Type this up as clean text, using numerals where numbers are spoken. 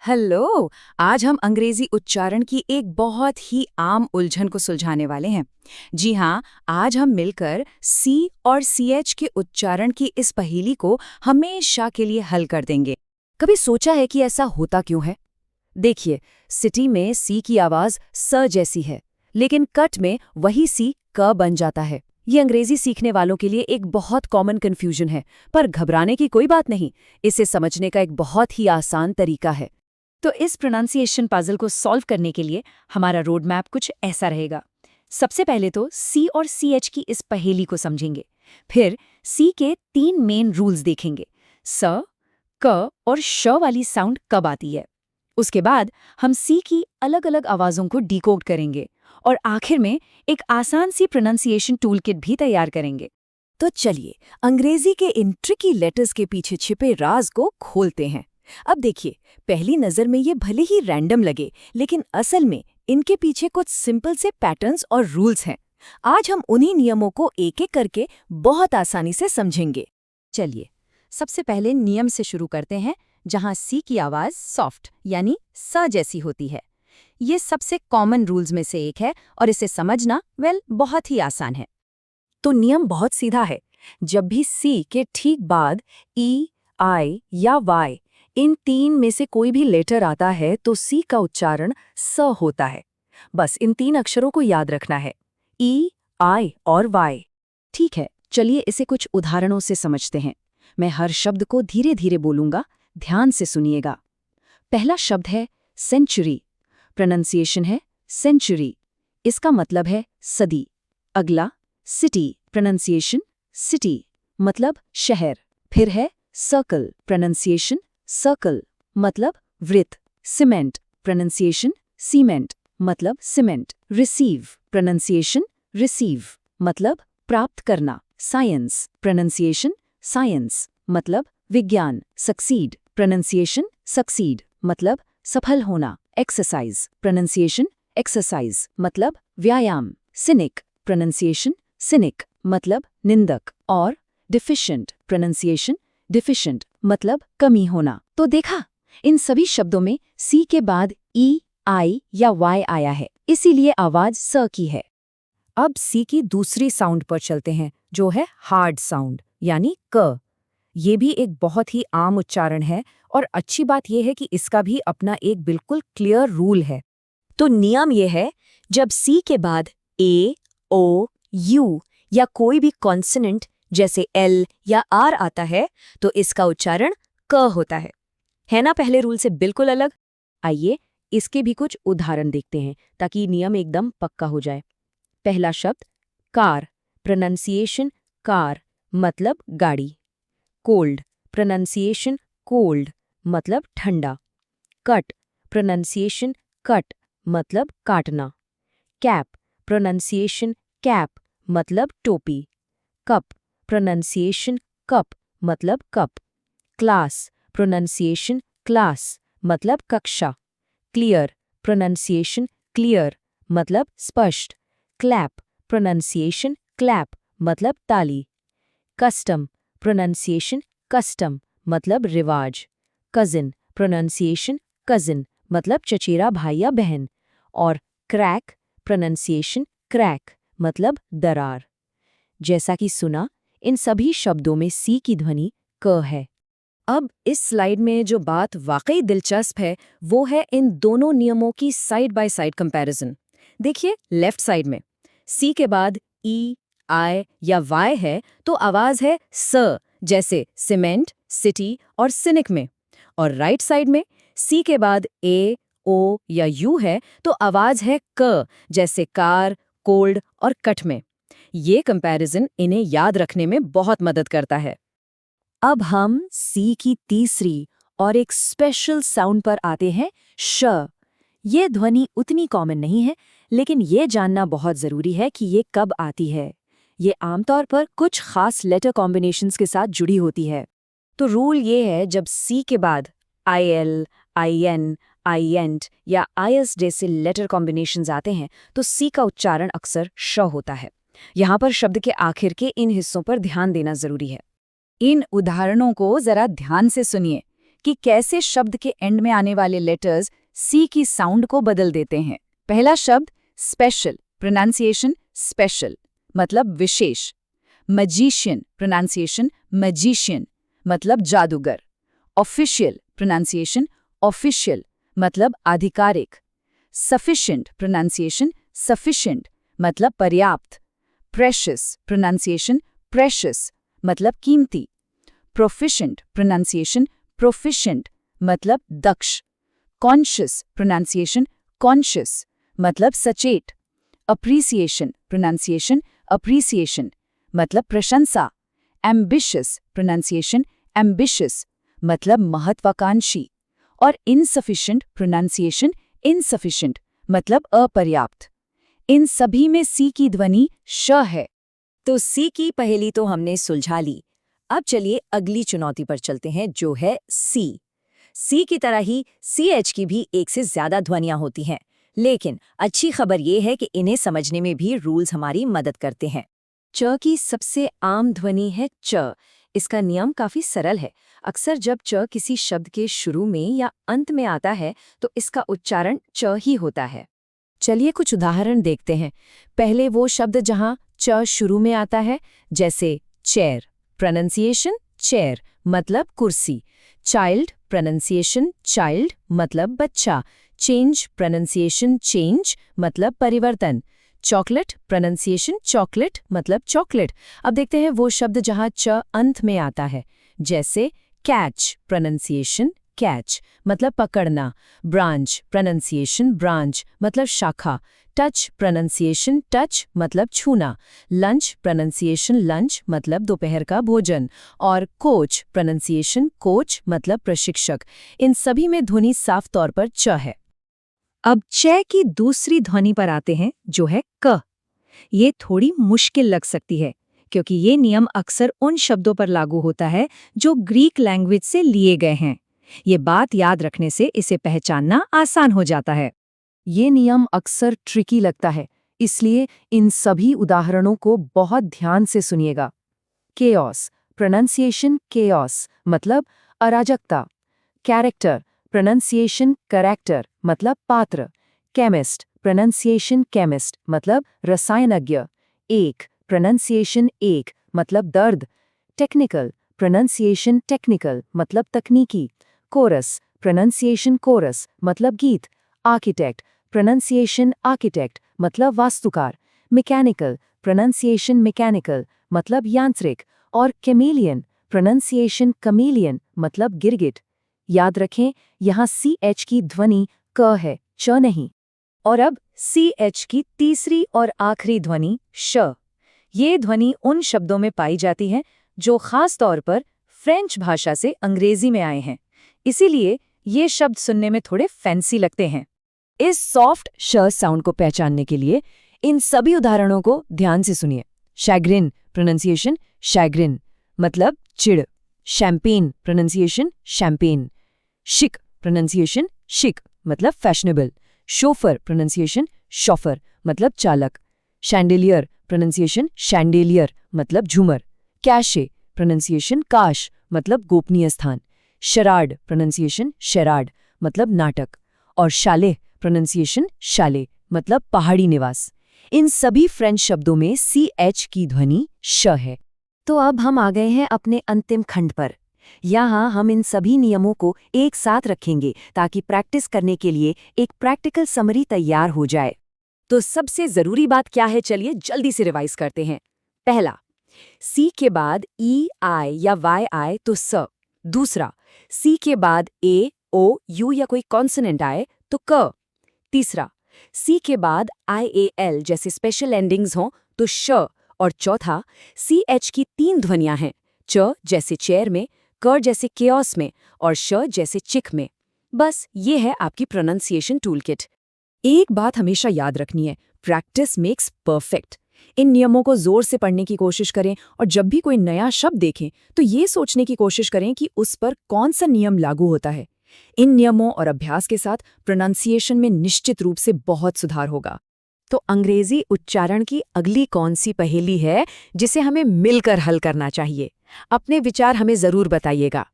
Hello. आज हम अंग्रेजी उच्चारण की एक बहुत ही आम उलझन को सुलझाने वाले हैं। जी हाँ, आज हम मिलकर सी और सीएच के उच्चारण की इस पहेली को हमेशा के लिए हल कर देंगे। कभी सोचा है कि ऐसा होता क्यों है? देखिए, सिटी में सी की आवाज स जैसी है, लेकिन कट में वही सी क बन जाता है। ये अंग्रेजी सीखने वालों के लिए एक बहुत कॉमन कन्फ्यूजन है, पर घबराने की कोई बात नहीं। इसे समझने का एक बहुत ही आसान तरीका है। तो इस प्रोनाउंसिएशन पजल को सॉल्व करने के लिए हमारा रोड मैप कुछ ऐसा रहेगा। सबसे पहले तो सी और सीएच की इस पहेली को समझेंगे। फिर सी के 3 मेन रूल्स देखेंगे। स, क और श वाली साउंड कब आती है। उसके बाद हम सी की अलग अलग आवाज़ों को डिकोड करेंगे और आखिर में एक आसान सी प्रोनाउंसिएशन टूल किट भी तैयार करेंगे। तो चलिए, अंग्रेजी के इन ट्रिकी लेटर्स के पीछे छिपे राज को खोलते हैं। अब देखिए, पहली नज़र में ये भले ही रैंडम लगे, लेकिन असल में इनके पीछे कुछ सिंपल से पैटर्न्स और रूल्स हैं। आज हम उन्हीं नियमों को एक-एक करके बहुत आसानी से समझेंगे। चलिए, सबसे पहले नियम से शुरू करते हैं, जहां सी की आवाज़ सॉफ्ट यानी स जैसी होती है। ये सबसे कॉमन रूल्स में से एक है और इसे समझना बहुत ही आसान है। तो नियम बहुत सीधा है। जब भी सी के ठीक बाद ई, आई या वाई इन 3 में से कोई भी लेटर आता है तो सी का उच्चारण स होता है। बस इन 3 अक्षरों को याद रखना है, ई, आई और वाई। ठीक है, चलिए इसे कुछ उदाहरणों से समझते हैं। मैं हर शब्द को धीरे धीरे बोलूंगा, ध्यान से सुनिएगा। पहला शब्द है सेंचुरी। प्रोनंसिएशन है सेंचुरी। इसका मतलब है सदी। अगला सिटी। प्रोनंसिएशन सिटी, मतलब शहर। फिर है सर्कल। प्रोनंसिएशन सर्कल, मतलब वृत्त। सीमेंट। प्रोनंसिएशन सीमेंट, मतलब सीमेंट। रिसीव। प्रोनंसिएशन रिसीव, मतलब प्राप्त करना। साइंस। प्रोनंसिएशन साइंस, मतलब विज्ञान। सक्सीड। प्रोनंसिएशन सक्सीड, मतलब सफल होना। एक्सरसाइज। प्रोनंसिएशन एक्सरसाइज, मतलब व्यायाम। सिनिक। प्रोनंसिएशन सिनिक, मतलब निंदक। और डिफिशिएंट। प्रोनंसिएशन डिफिशिएंट, मतलब कमी होना। तो देखा, इन सभी शब्दों में सी के बाद ई, आई या वाई आया है, इसीलिए आवाज स की है। अब सी की दूसरी साउंड पर चलते हैं, जो है हार्ड साउंड यानी क। ये भी एक बहुत ही आम उच्चारण है और अच्छी बात यह है कि इसका भी अपना एक बिल्कुल क्लियर रूल है। तो नियम यह है, जब सी के बाद ए, ओ, यू या कोई भी कॉन्सोनेंट जैसे एल या आर आता है तो इसका उच्चारण क होता है ना पहले रूल से बिल्कुल अलग। आइए इसके भी कुछ उदाहरण देखते हैं ताकि नियम एकदम पक्का हो जाए। पहला शब्द कार। प्रोनंसिएशन कार, मतलब गाड़ी। कोल्ड। प्रोनंसिएशन कोल्ड, मतलब ठंडा। कट। प्रोनंसिएशन कट, मतलब काटना। कैप। प्रोनंसिएशन कैप, मतलब टोपी। कप। प्रोनंसिएशन कप, मतलब कप। क्लास। प्रोनंसिएशन क्लास, मतलब कक्षा। क्लियर। प्रोनंसिएशन क्लियर, मतलब स्पष्ट। क्लैप। प्रोनंसिएशन क्लैप, मतलब ताली। कस्टम। प्रोनंसिएशन कस्टम, मतलब रिवाज। कजिन। प्रोनंसिएशन कजिन, मतलब चचेरा भाई या बहन। और क्रैक। प्रोनंसिएशन क्रैक, मतलब दरार। जैसा कि सुना, इन सभी शब्दों में सी की ध्वनि क है। अब इस स्लाइड में जो बात वाकई दिलचस्प है वो है इन दोनों नियमों की साइड बाय साइड कंपैरिजन। देखिए, लेफ्ट साइड में सी के बाद ई, आई या वाई है तो आवाज है स, जैसे सीमेंट, सिटी और सिनिक में। और राइट साइड में सी के बाद ए, ओ या यू है तो आवाज है क, जैसे कार, कोल्ड और कट में। ये कंपैरिजन इन्हें याद रखने में बहुत मदद करता है। अब हम सी की तीसरी और एक स्पेशल साउंड पर आते हैं, श। ये ध्वनि उतनी कॉमन नहीं है, लेकिन ये जानना बहुत ज़रूरी है कि ये कब आती है। ये आमतौर पर कुछ खास लेटर कॉम्बिनेशंस के साथ जुड़ी होती है। तो रूल ये है, जब सी के बाद आई एल, आई एन, आई एंट या आई एस जैसे लेटर कॉम्बिनेशंस आते हैं तो सी का उच्चारण अक्सर श होता है। यहाँ पर शब्द के आखिर के इन हिस्सों पर ध्यान देना ज़रूरी है। इन उदाहरणों को जरा ध्यान से सुनिए। कि कैसे शब्द के एंड में आने वाले लेटर्स सी की साउंड को बदल देते हैं। पहला शब्द स्पेशल, प्रोनाउंसिएशन स्पेशल, मतलब विशेष। मैजिशियन, प्रोनाउंसिएशन मैजिशियन, मतलब जादूगर। ऑफिशियल, प्रोनाउंसिएशन ऑफिशियल, मतलब आधिकारिक। सफिशिएंट, प्रोनाउंसिएशन सफिशिएंट, मतलब पर्याप्त। प्रेशियस, प्रोनाउंसिएशन प्रेशियस, मतलब कीमती। प्रोफिशिएंट, प्रोनाउंसिएशन प्रोफिशिएंट, मतलब दक्ष। कॉन्शियस, प्रोनाउंसिएशन कॉन्शियस, मतलब सचेत। अप्रिसिएशन, प्रोनाउंसिएशन अप्रिसिएशन, मतलब प्रशंसा। एम्बिशियस, प्रोनाउंसिएशन एम्बिशियस, मतलब महत्वाकांक्षी। और इनसफिशिएंट, प्रोनाउंसिएशन इनसफिशिएंट, मतलब अपर्याप्त। इन सभी में सी की ध्वनि श है। तो सी की पहेली तो हमने सुलझा ली। अब चलिए अगली चुनौती पर चलते हैं, जो है सी। सी की तरह ही CH की भी एक से ज्यादा ध्वनियां होती हैं, लेकिन अच्छी खबर ये है कि इन्हें समझने में भी रूल्स हमारी मदद करते हैं। च की सबसे आम ध्वनि है च। इसका नियम काफी सरल है। अक्सर जब च किसी शब्द के शुरू में या अंत में आता है तो इसका उच्चारण च ही होता है। चलिए कुछ उदाहरण देखते हैं। पहले वो शब्द जहां च शुरू में आता है, जैसे चेयर, प्रोनंसिएशन चेयर, मतलब कुर्सी। चाइल्ड, प्रोनंसिएशन चाइल्ड, मतलब बच्चा। चेंज, प्रोनंसिएशन चेंज, मतलब परिवर्तन। चॉकलेट, प्रोनंसिएशन चॉकलेट, मतलब चॉकलेट। अब देखते हैं वो शब्द जहां च अंत में आता है, जैसे कैच, प्रोनंसिएशन कैच, मतलब पकड़ना। ब्रांच, प्रोनंसिएशन ब्रांच, मतलब शाखा। टच, प्रोनंसिएशन टच, मतलब छूना। लंच, प्रोनंसिएशन लंच, मतलब दोपहर का भोजन। और कोच, प्रोनंसिएशन कोच, मतलब प्रशिक्षक। इन सभी में ध्वनि साफ तौर पर च है। अब च की दूसरी ध्वनि पर आते हैं, जो है क। ये थोड़ी मुश्किल लग सकती है, क्योंकि ये नियम अक्सर उन शब्दों पर लागू होता है जो ग्रीक लैंग्वेज से लिए गए हैं। ये बात याद रखने से इसे पहचानना आसान हो जाता है। ये नियम अक्सर ट्रिकी लगता है, इसलिए इन सभी उदाहरणों को बहुत ध्यान से सुनिएगा। केओस, प्रोनंसिएशन केओस, मतलब अराजकता। कैरेक्टर, प्रोनंसिएशन कैरेक्टर, मतलब पात्र। केमिस्ट, प्रोनंसिएशन केमिस्ट, मतलब रसायनज्ञ। एक, प्रोनंसिएशन एक, मतलब दर्द। टेक्निकल, प्रोनंसिएशन टेक्निकल, मतलब तकनीकी। कोरस, प्रोनंसिएशन कोरस, मतलब गीत। आर्किटेक्ट, प्रोनंसिएशन आर्किटेक्ट, मतलब वास्तुकार। मैकेनिकल, प्रोनंसिएशन मैकेनिकल, मतलब यांत्रिक। और कैमेलियन, प्रोनंसिएशन कैमेलियन, मतलब गिरगिट। याद रखें, यहाँ CH की ध्वनि क है, च नहीं। और अब CH की तीसरी और आखिरी ध्वनि श। ये ध्वनि उन शब्दों में पाई जाती है जो खास तौर पर फ्रेंच भाषा से अंग्रेजी में आए हैं, इसीलिए ये शब्द सुनने में थोड़े फैंसी लगते हैं। इस सॉफ्ट श साउंड को पहचानने के लिए इन सभी उदाहरणों को ध्यान से सुनिए। शैग्रिन, प्रोनंसिएशन शैग्रिन, मतलब चिड़। Champagne, pronunciation champagne. शिक, प्रोनंसिएशन शिक, मतलब फैशनेबल। शोफर, प्रोनंसिएशन शॉफर, मतलब चालक। शैंडेलियर, प्रोनंसिएशन शैंडेलियर, मतलब झूमर। कैशे, प्रोनंसिएशन काश, मतलब गोपनीय स्थान। शराड, प्रोनंसिएशन शराड, मतलब नाटक। और शाले, प्रोनंसिएशन शाले, मतलब पहाड़ी निवास। इन सभी फ्रेंच शब्दों में CH की ध्वनि श है। तो अब हम आ गए हैं अपने अंतिम खंड पर। यहाँ हम इन सभी नियमों को एक साथ रखेंगे ताकि प्रैक्टिस करने के लिए एक प्रैक्टिकल समरी तैयार हो जाए। तो सबसे जरूरी बात क्या है, चलिए जल्दी से रिवाइज करते हैं। पहला, C के बाद E, I या Y आए तो स। दूसरा, C के बाद A, O, U या कोई कॉन्सोनेंट आए तो क। तीसरा, C के बाद IAL जैसे स्पेशल एंडिंग्स हों तो श। और चौथा, CH की 3 ध्वनियां हैं, च जैसे चेयर में, क जैसे केओस में, और श जैसे चिक में। बस ये है आपकी प्रोनंसिएशन टूलकिट। एक बात हमेशा याद रखनी है, प्रैक्टिस मेक्स परफेक्ट। इन नियमों को जोर से पढ़ने की कोशिश करें और जब भी कोई नया शब्द देखें तो ये सोचने की कोशिश करें कि उस पर कौन सा नियम लागू होता है। इन नियमों और अभ्यास के साथ प्रोनंसिएशन में निश्चित रूप से बहुत सुधार होगा। तो अंग्रेजी उच्चारण की अगली कौन सी पहेली है जिसे हमें मिलकर हल करना चाहिए? अपने विचार हमें जरूर बताइएगा।